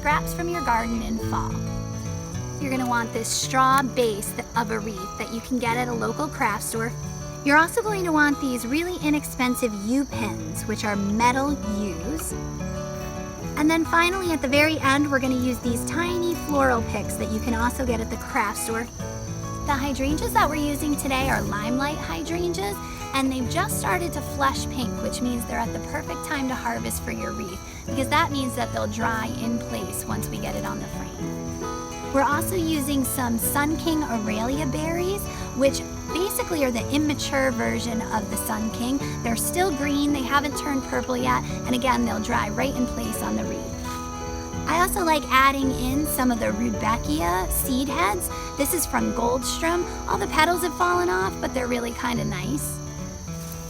scraps from your garden in fall. You're going to want this straw base of a wreath that you can get at a local craft store. You're also going to want these really inexpensive U-pins, which are metal U's. And then finally at the very end, we're going to use these tiny floral picks that you can also get at the craft store. The hydrangeas that we're using today are limelight hydrangeas, and they've just started to flush pink, which means they're at the perfect time to harvest for your wreath, because that means that they'll dry in place once we get it on the frame. We're also using some Sun King Aralia Berries, which basically are the immature version of the Sun King. They're still green, they haven't turned purple yet, and again, they'll dry right in place on the wreath. I also like adding in some of the Rudbeckia seed heads. This is from Goldstrom. All the petals have fallen off, but they're really kind of nice.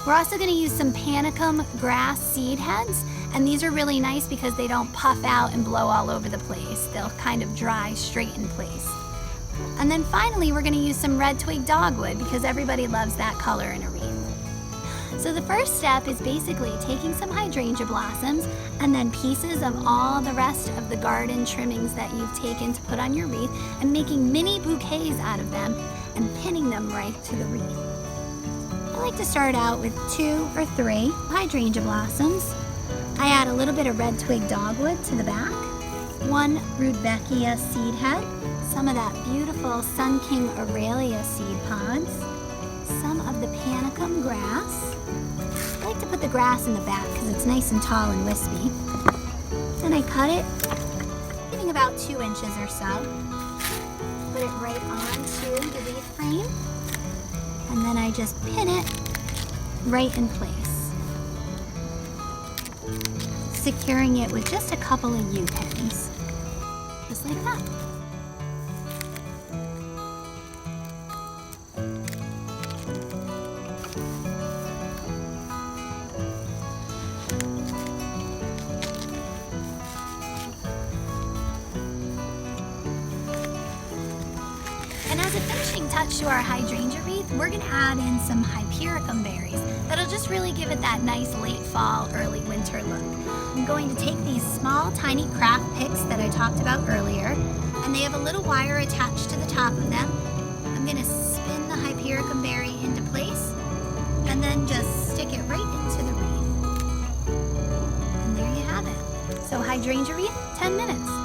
We're also going to use some Panicum grass seed heads, and these are really nice because they don't puff out and blow all over the place. They'll kind of dry straight in place. And then finally, we're going to use some red twig dogwood because everybody loves that color in a wreath. So the first step is basically taking some hydrangea blossoms and then pieces of all the rest of the garden trimmings that you've taken to put on your wreath and making mini bouquets out of them and pinning them right to the wreath. I like to start out with 2 or 3 hydrangea blossoms. I add a little bit of red twig dogwood to the back, 1 Rudbeckia seed head, some of that beautiful Sun King Aralia seed pods, some of the Panicum grass. I like to put the grass in the back because it's nice and tall and wispy. Then I cut it, giving about 2 inches or so. Put it right onto the wreath frame, and then I just pin it right in place, securing it with just a couple of U-pins, just like that. And as a finishing touch to our hydrangea wreath, we're going to add in some Hydrangea berries. That'll just really give it that nice late fall, early winter look. I'm going to take these small, tiny craft picks that I talked about earlier, and they have a little wire attached to the top of them. I'm going to spin the Hydrangea berry into place, and then just stick it right into the wreath. And there you have it. So hydrangea wreath, 10 minutes.